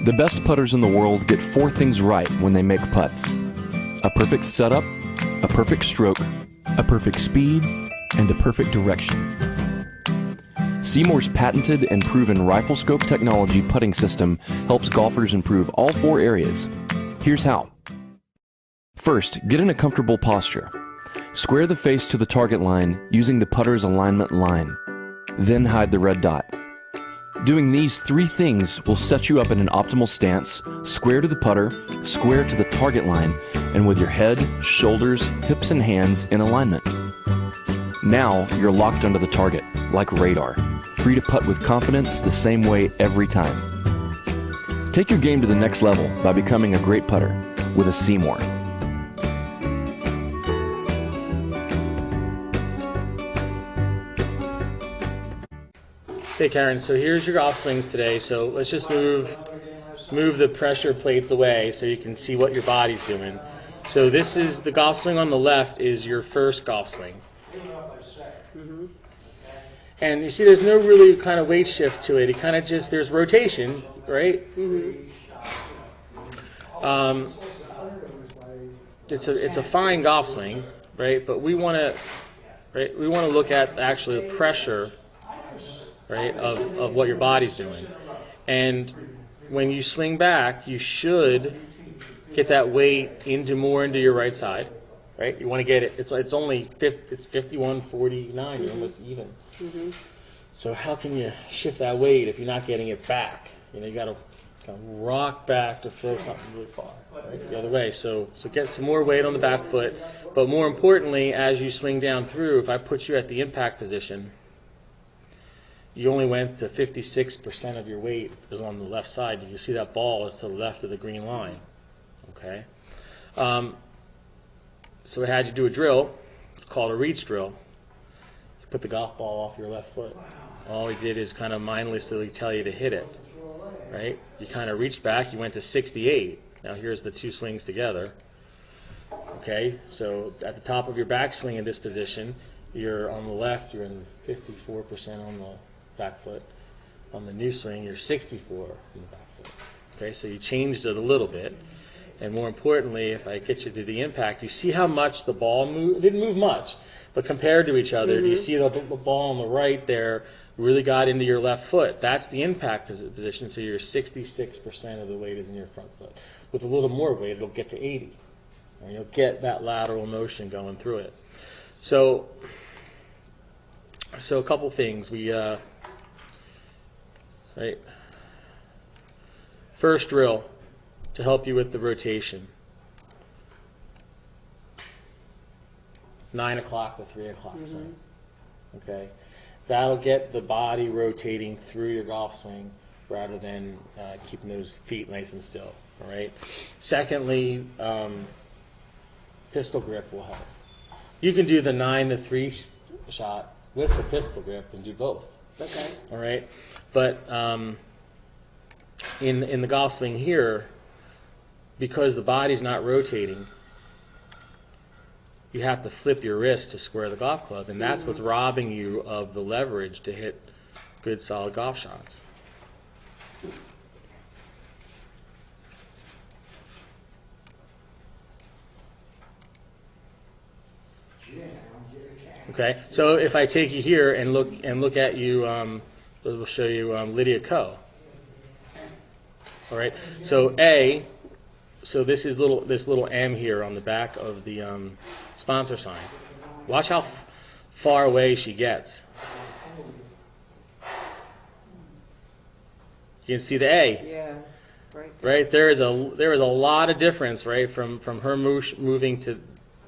The best putters in the world get 4 things right when they make putts: a perfect setup, a perfect stroke, a perfect speed, and a perfect direction. Seymour's patented and proven rifle scope technology putting system helps golfers improve all 4 areas. Here's how. First, get in a comfortable posture. Square the face to the target line using the putter's alignment line. Then hide the red dot. Doing these 3 things will set you up in an optimal stance, square to the putter, square to the target line, and with your head, shoulders, hips, and hands in alignment. Now you're locked onto the target, like radar, free to putt with confidence the same way every time. Take your game to the next level by becoming a great putter with a Seymour. Hey Karen, so here's your golf swings today. So let's just move the pressure plates away so you can see what your body's doing. So this is the golf swing on the left is your first golf swing. Mm-hmm. And you see there's no really kind of weight shift to it. It kind of just, there's rotation, right? Mm-hmm. It's a fine golf swing, right? But we want to look at actually the pressure, right, of what your body's doing. And when you swing back, you should get that weight more into your right side, right? You want to get it. It's only 51-49. You're almost even. Mm-hmm. So how can you shift that weight if you're not getting it back? You know, you got to kind of rock back to throw something really far, right, the other way. So get some more weight on the back foot. But more importantly, as you swing down through, if I put you at the impact position, you only went to 56% of your weight is on the left side. You can see that ball is to the left of the green line. Okay. So we had you do a drill. It's called a reach drill. You put the golf ball off your left foot. All we did is kind of mindlessly tell you to hit it. Right? You kind of reached back. You went to 68. Now here's the 2 swings together. Okay. So at the top of your backswing in this position, you're on the left. You're in 54% on the back foot. On the new swing, you're 64 in the back foot. Okay, so you changed it a little bit. And more importantly, if I get you to the impact, you see how much the ball moved? It didn't move much, but compared to each other, you see the ball on the right there really got into your left foot. That's the impact position, so you're 66% of the weight is in your front foot. With a little more weight, it'll get to 80. And you'll get that lateral motion going through it. So a couple things. Right. First drill to help you with the rotation. 9 o'clock to 3 o'clock swing. Okay. That'll get the body rotating through your golf swing rather than keeping those feet nice and still. All right. Secondly, pistol grip will help. You can do the 9 to 3 shot with the pistol grip and do both. Okay. All right. But in the golf swing here, because the body's not rotating, you have to flip your wrist to square the golf club, and that's what's robbing you of the leverage to hit good, solid golf shots. Okay, so if I take you here and look at you, we'll show you Lydia Ko. All right, so this is this little M here on the back of the sponsor sign. Watch how far away she gets. You can see the A. Yeah. Right. There is a lot of difference, right, from her moving to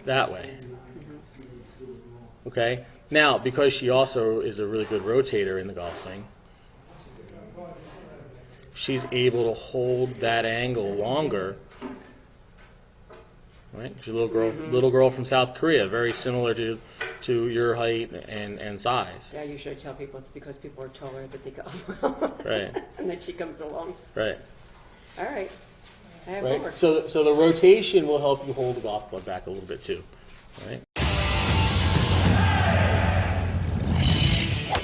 that way. Okay. Now, because she also is a really good rotator in the golf swing, she's able to hold that angle longer. Right? She's a little girl from South Korea, very similar to your height and size. Yeah, you should tell people it's because people are taller that they go. Right. And then she comes along. Right. All right. I have homework. So the rotation will help you hold the golf club back a little bit too. All right.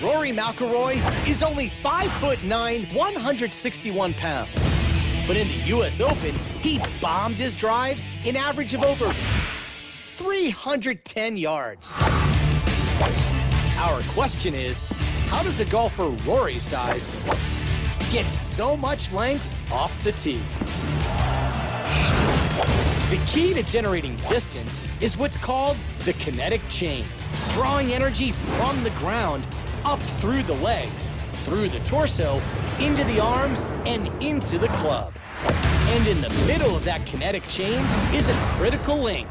Rory McIlroy is only 5'9", 161 pounds. But in the U.S. Open, he bombed his drives an average of over 310 yards. Our question is, how does a golfer Rory's size get so much length off the tee? The key to generating distance is what's called the kinetic chain, drawing energy from the ground up through the legs, through the torso, into the arms, and into the club. And in the middle of that kinetic chain is a critical link,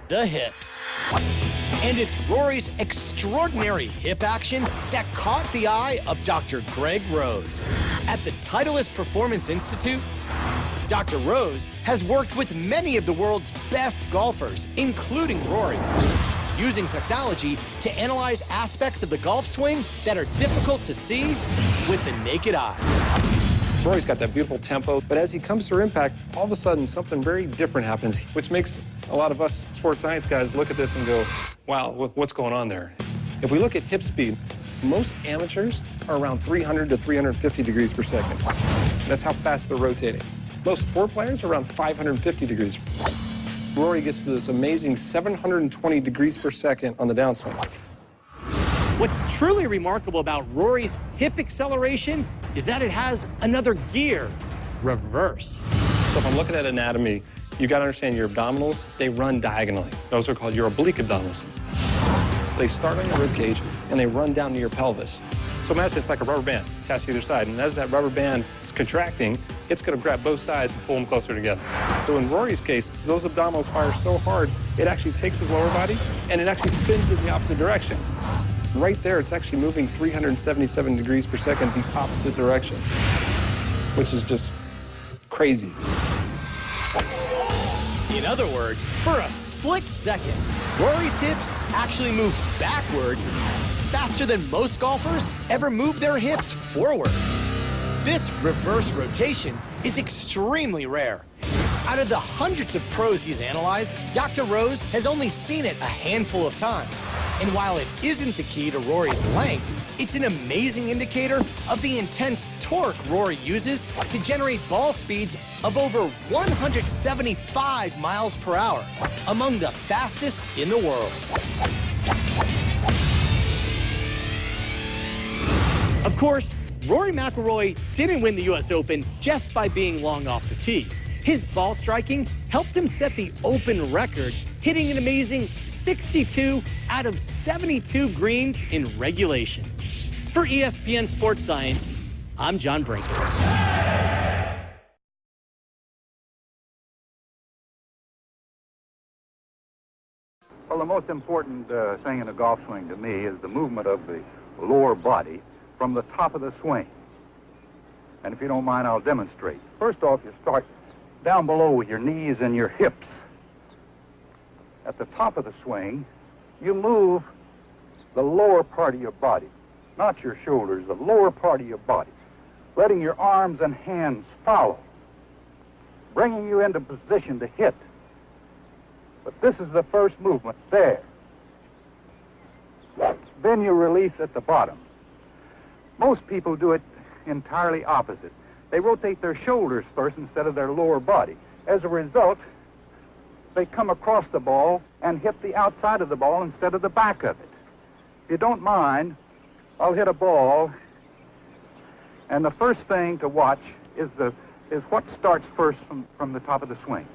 the hips. And it's Rory's extraordinary hip action that caught the eye of Dr. Greg Rose. At the Titleist Performance Institute, Dr. Rose has worked with many of the world's best golfers, including Rory, using technology to analyze aspects of the golf swing that are difficult to see with the naked eye. Rory's got that beautiful tempo, but as he comes through impact, all of a sudden something very different happens, which makes a lot of us sports science guys look at this and go, wow, what's going on there? If we look at hip speed, most amateurs are around 300 to 350 degrees per second. That's how fast they're rotating. Most tour players are around 550 degrees. Rory gets to this amazing 720 degrees per second on the downswing. What's truly remarkable about Rory's hip acceleration is that it has another gear, reverse. So if I'm looking at anatomy, you got to understand your abdominals, they run diagonally. Those are called your oblique abdominals. They start on your rib cage and they run down to your pelvis. So imagine it's like a rubber band attached to either side, and as that rubber band is contracting, it's going to grab both sides and pull them closer together. So in Rory's case, those abdominals fire so hard, it actually takes his lower body and it actually spins in the opposite direction. Right there, it's actually moving 377 degrees per second the opposite direction, which is just crazy. In other words, for a split second, Rory's hips actually move backward faster than most golfers ever move their hips forward. This reverse rotation is extremely rare. Out of the hundreds of pros he's analyzed, Dr. Rose has only seen it a handful of times. And while it isn't the key to Rory's length, it's an amazing indicator of the intense torque Rory uses to generate ball speeds of over 175 miles per hour, among the fastest in the world. Of course, Rory McIlroy didn't win the U.S. Open just by being long off the tee. His ball striking helped him set the Open record, hitting an amazing 62 out of 72 greens in regulation. For ESPN Sports Science, I'm John Brinkus. Well, the most important thing in a golf swing to me is the movement of the lower body from the top of the swing. And if you don't mind, I'll demonstrate. First off, you start down below with your knees and your hips. At the top of the swing, you move the lower part of your body, not your shoulders, the lower part of your body, letting your arms and hands follow, bringing you into position to hit. But this is the first movement, there. Then you release at the bottom. Most people do it entirely opposite. They rotate their shoulders first instead of their lower body. As a result, they come across the ball and hit the outside of the ball instead of the back of it. If you don't mind, I'll hit a ball, and the first thing to watch is what starts first from the top of the swing.